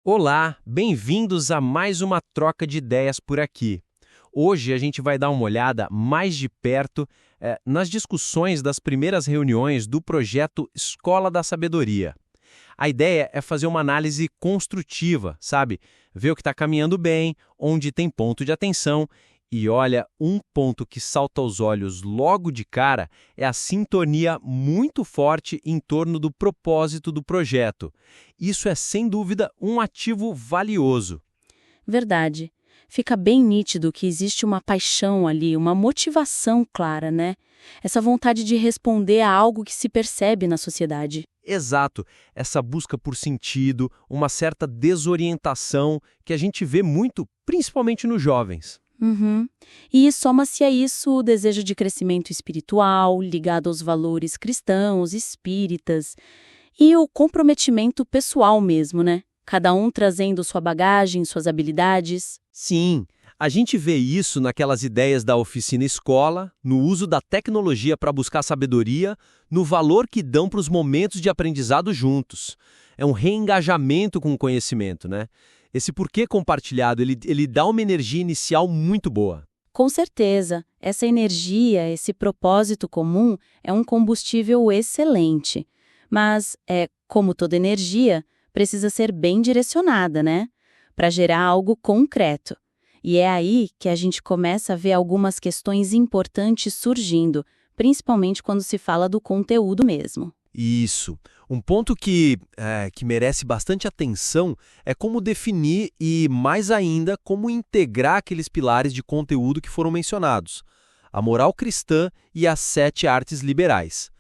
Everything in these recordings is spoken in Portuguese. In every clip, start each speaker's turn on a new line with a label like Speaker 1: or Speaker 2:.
Speaker 1: Olá, bem-vindos a mais uma troca de ideias por aqui. Hoje a gente vai dar uma olhada mais de perto nas discussões das primeiras reuniões do projeto Escola da Sabedoria. A ideia é fazer uma análise construtiva, sabe? Ver o que está caminhando bem, onde tem ponto de atenção. E olha, um ponto que salta aos olhos logo de cara é a sintonia muito forte em torno do propósito do projeto. Isso é, sem dúvida, um ativo valioso.
Speaker 2: Verdade. Fica bem nítido que existe uma paixão ali, uma motivação clara, né? Essa vontade de responder a algo que se percebe na sociedade.
Speaker 1: Exato, essa busca por sentido, uma certa desorientação que a gente vê muito, principalmente nos jovens.
Speaker 2: Uhum. E soma-se a isso o desejo de crescimento espiritual, ligado aos valores cristãos, espíritas, e o comprometimento pessoal mesmo, né? Cada um trazendo sua bagagem, suas habilidades.
Speaker 1: Sim, a gente vê isso naquelas ideias da oficina escola, no uso da tecnologia para buscar sabedoria, no valor que dão para os momentos de aprendizado juntos. É um reengajamento com o conhecimento, né? Esse porquê compartilhado, ele dá uma energia inicial muito boa.
Speaker 2: Com certeza, essa energia, esse propósito comum é um combustível excelente. Mas, como toda energia, precisa ser bem direcionada, né? Para gerar algo concreto. E é aí que a gente começa a ver algumas questões importantes surgindo, principalmente quando se fala do conteúdo mesmo.
Speaker 1: Isso. Um ponto que merece bastante atenção é como definir e, mais ainda, como integrar aqueles pilares de conteúdo que foram mencionados. A moral cristã e as 7 artes liberais.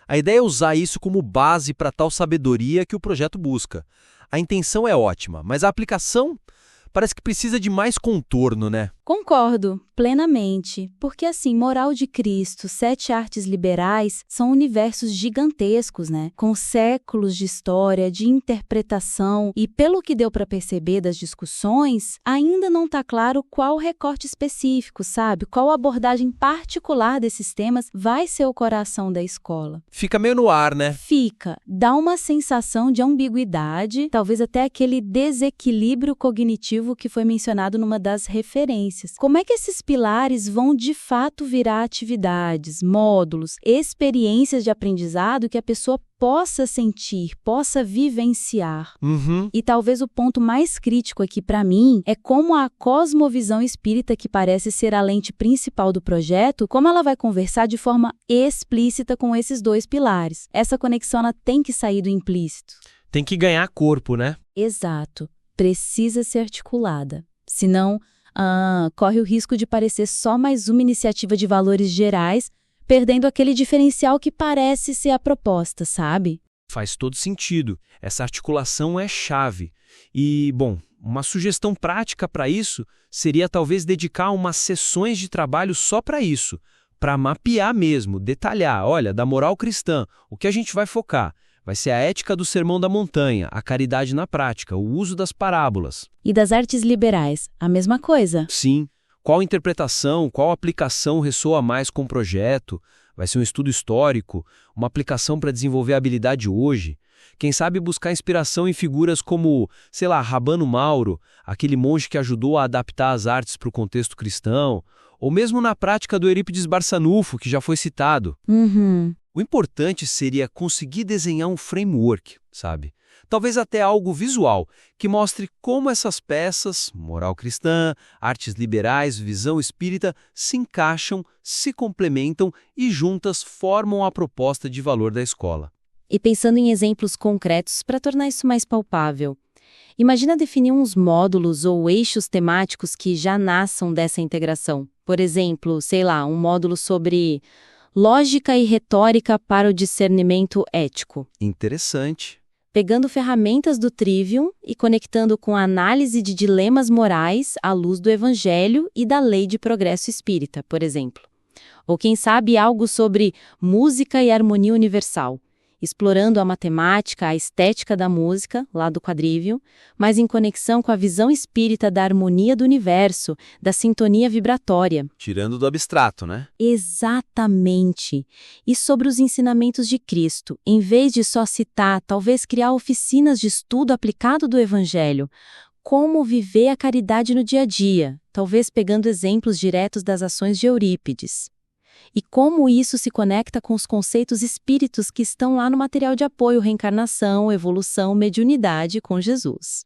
Speaker 1: A ideia é usar isso como base para tal sabedoria que o projeto busca. A intenção é ótima, mas a aplicação parece que precisa de mais contorno, né?
Speaker 2: Concordo, plenamente, porque assim, moral de Cristo, 7 artes liberais são universos gigantescos, né? Com séculos de história, de interpretação e, pelo que deu para perceber das discussões, ainda não está claro qual recorte específico, sabe? Qual abordagem particular desses temas vai ser o coração da escola.
Speaker 1: Fica meio no ar, né?
Speaker 2: Fica, dá uma sensação de ambiguidade, talvez até aquele desequilíbrio cognitivo que foi mencionado numa das referências. Como é que esses pilares vão de fato virar atividades, módulos, experiências de aprendizado que a pessoa possa sentir, possa vivenciar?
Speaker 1: Uhum.
Speaker 2: E talvez o ponto mais crítico aqui para mim é como a cosmovisão espírita, que parece ser a lente principal do projeto, como ela vai conversar de forma explícita com esses dois pilares. Essa conexão ela tem que sair do implícito.
Speaker 1: Tem que ganhar corpo, né?
Speaker 2: Exato. Precisa ser articulada. Senão, corre o risco de parecer só mais uma iniciativa de valores gerais, perdendo aquele diferencial que parece ser a proposta, sabe?
Speaker 1: Faz todo sentido. Essa articulação é chave. E, bom, uma sugestão prática para isso seria talvez dedicar umas sessões de trabalho só para isso, para mapear mesmo, detalhar, olha, da moral cristã, o que a gente vai focar? Vai ser a ética do Sermão da Montanha, a caridade na prática, o uso das parábolas.
Speaker 2: E das artes liberais, a mesma coisa.
Speaker 1: Sim. Qual interpretação, qual aplicação ressoa mais com o projeto? Vai ser um estudo histórico, uma aplicação para desenvolver a habilidade hoje? Quem sabe buscar inspiração em figuras como, sei lá, Rabano Mauro, aquele monge que ajudou a adaptar as artes para o contexto cristão, ou mesmo na prática do Eurípides Barçanufo, que já foi citado.
Speaker 2: Uhum.
Speaker 1: O importante seria conseguir desenhar um framework, sabe? Talvez até algo visual, que mostre como essas peças, moral cristã, artes liberais, visão espírita, se encaixam, se complementam e juntas formam a proposta de valor da escola.
Speaker 2: E pensando em exemplos concretos para tornar isso mais palpável, imagina definir uns módulos ou eixos temáticos que já nasçam dessa integração. Por exemplo, sei lá, um módulo sobre lógica e retórica para o discernimento ético.
Speaker 1: Interessante.
Speaker 2: Pegando ferramentas do Trivium e conectando com a análise de dilemas morais à luz do Evangelho e da lei de progresso espírita, por exemplo. Ou quem sabe algo sobre música e harmonia universal, explorando a matemática, a estética da música, lá do quadrívio, mas em conexão com a visão espírita da harmonia do universo, da sintonia vibratória.
Speaker 1: Tirando do abstrato, né?
Speaker 2: Exatamente. E sobre os ensinamentos de Cristo, em vez de só citar, talvez criar oficinas de estudo aplicado do Evangelho. Como viver a caridade no dia a dia, talvez pegando exemplos diretos das ações de Eurípides. E como isso se conecta com os conceitos espíritos que estão lá no material de apoio reencarnação, evolução, mediunidade com Jesus.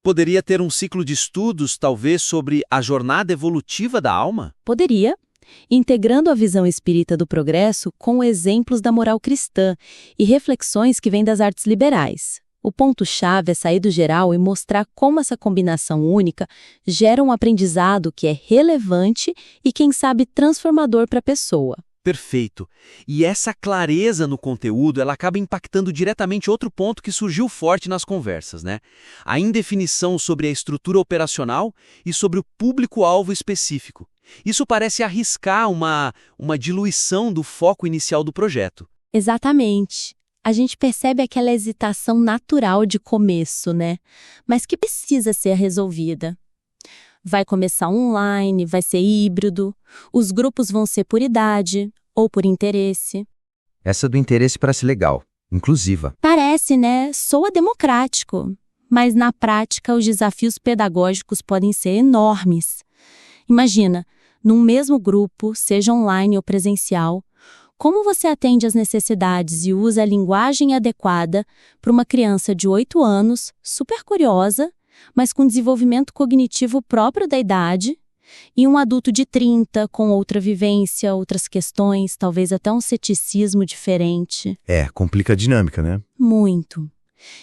Speaker 1: Poderia ter um ciclo de estudos, talvez, sobre a jornada evolutiva da alma?
Speaker 2: Poderia, integrando a visão espírita do progresso com exemplos da moral cristã e reflexões que vêm das artes liberais. O ponto-chave é sair do geral e mostrar como essa combinação única gera um aprendizado que é relevante e, quem sabe, transformador para a pessoa.
Speaker 1: Perfeito. E essa clareza no conteúdo, ela acaba impactando diretamente outro ponto que surgiu forte nas conversas, né? A indefinição sobre a estrutura operacional e sobre o público-alvo específico. Isso parece arriscar uma diluição do foco inicial do projeto.
Speaker 2: Exatamente. A gente percebe aquela hesitação natural de começo, né? Mas que precisa ser resolvida. Vai começar online, vai ser híbrido, os grupos vão ser por idade ou por interesse.
Speaker 3: Essa do interesse parece legal, inclusiva.
Speaker 2: Parece, né? Soa democrático. Mas na prática, os desafios pedagógicos podem ser enormes. Imagina, num mesmo grupo, seja online ou presencial, como você atende às necessidades e usa a linguagem adequada para uma criança de 8 anos, super curiosa, mas com desenvolvimento cognitivo próprio da idade, e um adulto de 30 com outra vivência, outras questões, talvez até um ceticismo diferente.
Speaker 3: Complica a dinâmica, né?
Speaker 2: Muito.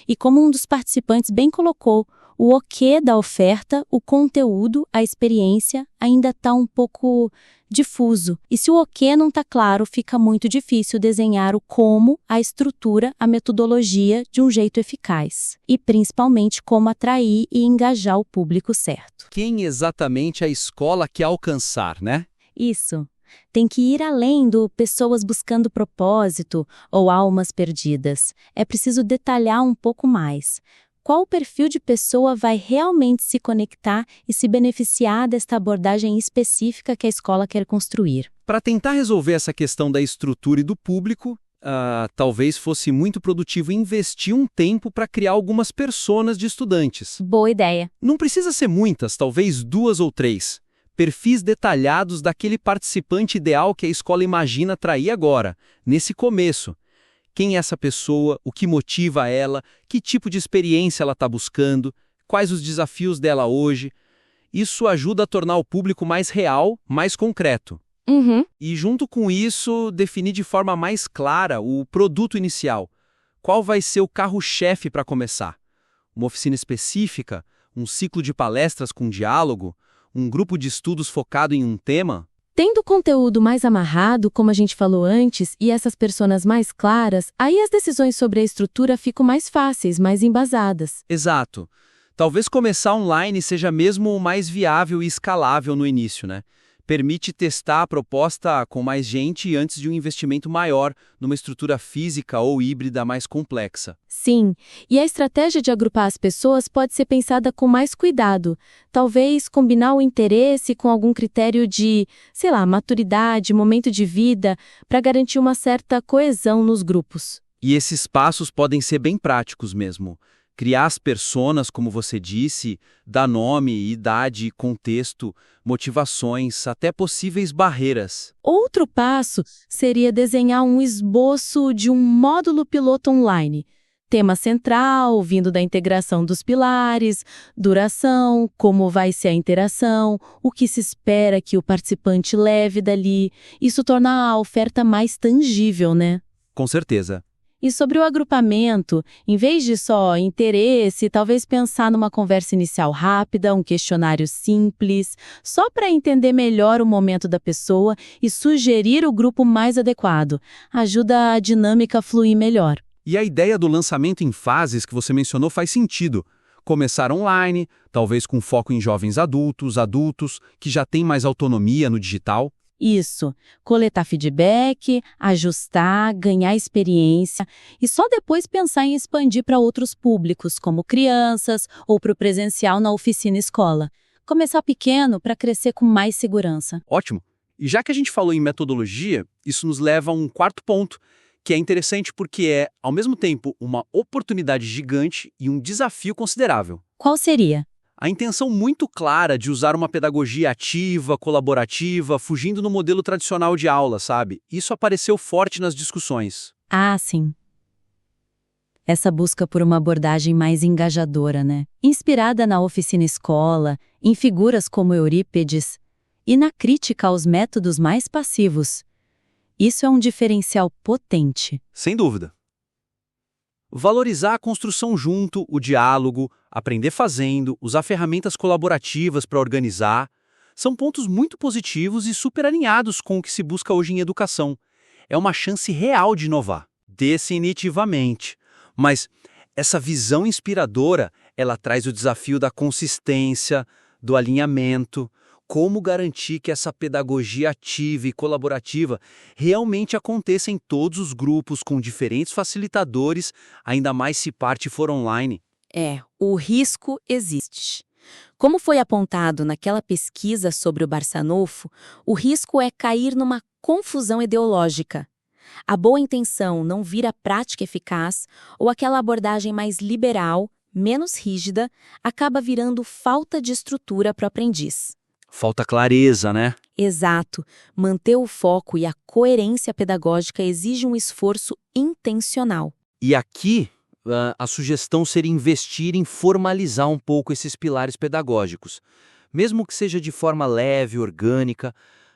Speaker 2: E como um dos participantes bem colocou, o quê da oferta, o conteúdo, a experiência ainda está um pouco difuso. E se o quê não está claro, fica muito difícil desenhar o como, a estrutura, a metodologia de um jeito eficaz. E principalmente como atrair e engajar o público certo.
Speaker 1: Quem exatamente a escola quer alcançar, né?
Speaker 2: Isso. Tem que ir além do pessoas buscando propósito ou almas perdidas. É preciso detalhar um pouco mais. Qual perfil de pessoa vai realmente se conectar e se beneficiar desta abordagem específica que a escola quer construir?
Speaker 1: Para tentar resolver essa questão da estrutura e do público, talvez fosse muito produtivo investir um tempo para criar algumas personas de estudantes.
Speaker 2: Boa ideia.
Speaker 1: Não precisa ser muitas, talvez 2 ou 3. Perfis detalhados daquele participante ideal que a escola imagina atrair agora, nesse começo. Quem é essa pessoa, o que motiva ela, que tipo de experiência ela está buscando, quais os desafios dela hoje. Isso ajuda a tornar o público mais real, mais concreto. E junto com isso, definir de forma mais clara o produto inicial. Qual vai ser o carro-chefe para começar? Uma oficina específica? Um ciclo de palestras com diálogo? Um grupo de estudos focado em um tema?
Speaker 2: Tendo o conteúdo mais amarrado, como a gente falou antes, e essas personas mais claras, aí as decisões sobre a estrutura ficam mais fáceis, mais embasadas.
Speaker 1: Exato. Talvez começar online seja mesmo o mais viável e escalável no início, né? Permite testar a proposta com mais gente antes de um investimento maior numa estrutura física ou híbrida mais complexa.
Speaker 2: Sim, e a estratégia de agrupar as pessoas pode ser pensada com mais cuidado. Talvez combinar o interesse com algum critério de, maturidade, momento de vida, para garantir uma certa coesão nos grupos.
Speaker 1: E esses passos podem ser bem práticos mesmo. Criar as personas, como você disse, dar nome, idade, contexto, motivações, até possíveis barreiras.
Speaker 2: Outro passo seria desenhar um esboço de um módulo piloto online. Tema central, vindo da integração dos pilares, duração, como vai ser a interação, o que se espera que o participante leve dali. Isso torna a oferta mais tangível, né?
Speaker 1: Com certeza.
Speaker 2: E sobre o agrupamento, em vez de só interesse, talvez pensar numa conversa inicial rápida, um questionário simples, só para entender melhor o momento da pessoa e sugerir o grupo mais adequado. Ajuda a dinâmica a fluir melhor.
Speaker 1: E a ideia do lançamento em fases que você mencionou faz sentido. Começar online, talvez com foco em jovens adultos que já têm mais autonomia no digital.
Speaker 2: Isso, coletar feedback, ajustar, ganhar experiência e só depois pensar em expandir para outros públicos, como crianças ou para o presencial na oficina escola. Começar pequeno para crescer com mais segurança.
Speaker 1: Ótimo. E já que a gente falou em metodologia, isso nos leva a um quarto ponto, que é interessante porque é, ao mesmo tempo, uma oportunidade gigante e um desafio considerável.
Speaker 2: Qual seria?
Speaker 1: A intenção muito clara de usar uma pedagogia ativa, colaborativa, fugindo no modelo tradicional de aula, sabe? Isso apareceu forte nas discussões.
Speaker 2: Ah, sim. Essa busca por uma abordagem mais engajadora, né? Inspirada na oficina escola, em figuras como Eurípides e na crítica aos métodos mais passivos. Isso é um diferencial potente.
Speaker 1: Sem dúvida. Valorizar a construção junto, o diálogo, aprender fazendo, usar ferramentas colaborativas para organizar, são pontos muito positivos e super alinhados com o que se busca hoje em educação. É uma chance real de inovar. Definitivamente. Mas essa visão inspiradora, ela traz o desafio da consistência, do alinhamento, como garantir que essa pedagogia ativa e colaborativa realmente aconteça em todos os grupos com diferentes facilitadores, ainda mais se parte for online.
Speaker 4: O risco existe. Como foi apontado naquela pesquisa sobre o Barçanufo, o risco é cair numa confusão ideológica. A boa intenção não vira prática eficaz ou aquela abordagem mais liberal, menos rígida, acaba virando falta de estrutura para o aprendiz.
Speaker 1: Falta clareza, né?
Speaker 4: Exato. Manter o foco e a coerência pedagógica exige um esforço intencional.
Speaker 1: E aqui, a sugestão seria investir em formalizar um pouco esses pilares pedagógicos. Mesmo que seja de forma leve, orgânica,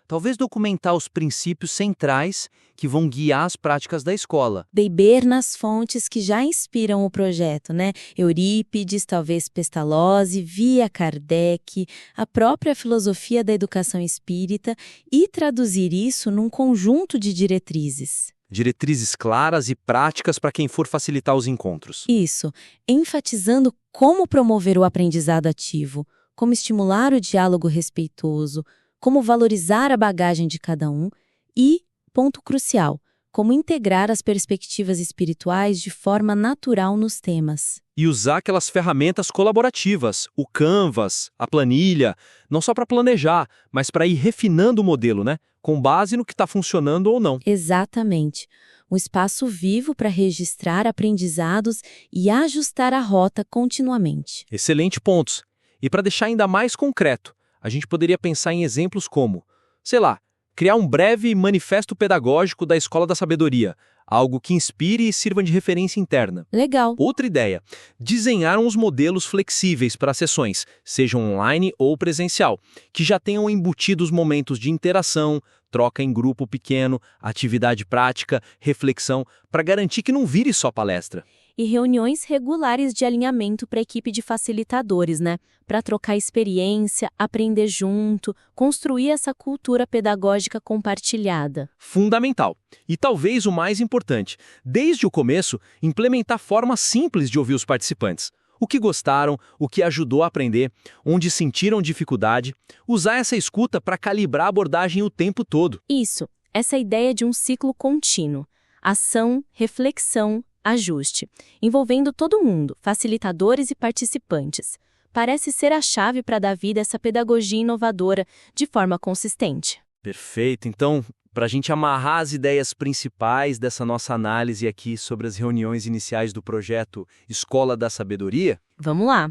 Speaker 1: talvez documentar os princípios centrais que vão guiar as práticas da escola.
Speaker 4: Beber nas fontes que já inspiram o projeto, né? Eurípides, talvez Pestalozzi, via Kardec, a própria filosofia da educação espírita e traduzir isso num conjunto de diretrizes.
Speaker 1: Diretrizes claras e práticas para quem for facilitar os encontros.
Speaker 4: Isso, enfatizando como promover o aprendizado ativo, como estimular o diálogo respeitoso, como valorizar a bagagem de cada um e, ponto crucial, como integrar as perspectivas espirituais de forma natural nos temas.
Speaker 1: E usar aquelas ferramentas colaborativas, o Canvas, a planilha, não só para planejar, mas para ir refinando o modelo, né? Com base no que está funcionando ou não.
Speaker 4: Exatamente. Um espaço vivo para registrar aprendizados e ajustar a rota continuamente.
Speaker 1: Excelente pontos. E para deixar ainda mais concreto, a gente poderia pensar em exemplos como, sei lá, criar um breve manifesto pedagógico da Escola da Sabedoria, algo que inspire e sirva de referência interna.
Speaker 4: Legal.
Speaker 1: Outra ideia, desenhar uns modelos flexíveis para sessões, sejam online ou presencial, que já tenham embutidos momentos de interação, troca em grupo pequeno, atividade prática, reflexão, para garantir que não vire só palestra.
Speaker 4: E reuniões regulares de alinhamento para a equipe de facilitadores, né? Para trocar experiência, aprender junto, construir essa cultura pedagógica compartilhada.
Speaker 1: Fundamental. E talvez o mais importante, desde o começo, implementar formas simples de ouvir os participantes. O que gostaram, o que ajudou a aprender, onde sentiram dificuldade, usar essa escuta para calibrar a abordagem o tempo todo.
Speaker 4: Isso, essa ideia de um ciclo contínuo. Ação, reflexão, ajuste, envolvendo todo mundo, facilitadores e participantes. Parece ser a chave para dar vida a essa pedagogia inovadora de forma consistente.
Speaker 1: Perfeito. Então, para a gente amarrar as ideias principais dessa nossa análise aqui sobre as reuniões iniciais do projeto Escola da Sabedoria,
Speaker 4: Vamos lá.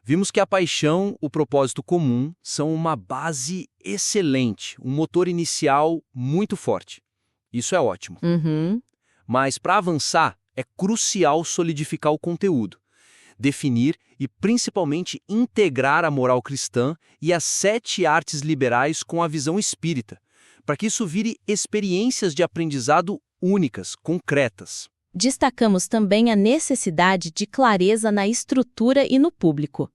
Speaker 1: vimos que a paixão, o propósito comum, são uma base excelente, um motor inicial muito forte. Isso é ótimo. Mas para avançar, é crucial solidificar o conteúdo, definir e principalmente integrar a moral cristã e as 7 artes liberais com a visão espírita, para que isso vire experiências de aprendizado únicas, concretas.
Speaker 4: Destacamos também a necessidade de clareza na estrutura e no público.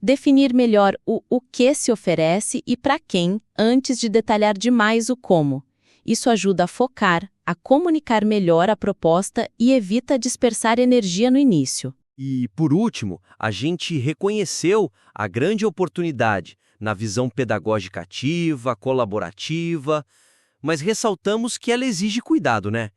Speaker 4: Definir melhor o que se oferece e para quem, antes de detalhar demais o como. Isso ajuda a focar, a comunicar melhor a proposta e evita dispersar energia no início.
Speaker 1: E, por último, a gente reconheceu a grande oportunidade na visão pedagógica ativa, colaborativa, mas ressaltamos que ela exige cuidado, né?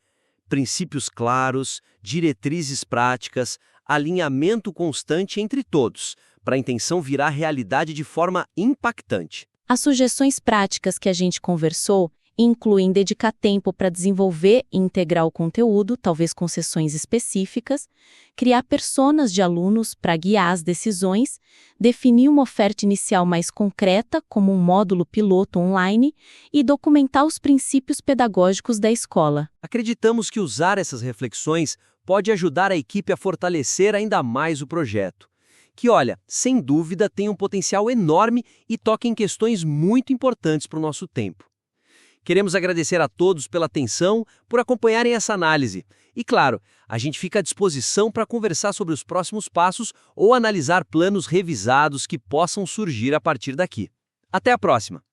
Speaker 1: Princípios claros, diretrizes práticas, alinhamento constante entre todos, para a intenção virar realidade de forma impactante.
Speaker 4: As sugestões práticas que a gente conversou incluem dedicar tempo para desenvolver e integrar o conteúdo, talvez com sessões específicas, criar personas de alunos para guiar as decisões, definir uma oferta inicial mais concreta, como um módulo piloto online, e documentar os princípios pedagógicos da escola.
Speaker 1: Acreditamos que usar essas reflexões pode ajudar a equipe a fortalecer ainda mais o projeto, que, olha, sem dúvida tem um potencial enorme e toca em questões muito importantes para o nosso tempo. Queremos agradecer a todos pela atenção, por acompanharem essa análise. E, claro, a gente fica à disposição para conversar sobre os próximos passos ou analisar planos revisados que possam surgir a partir daqui. Até a próxima!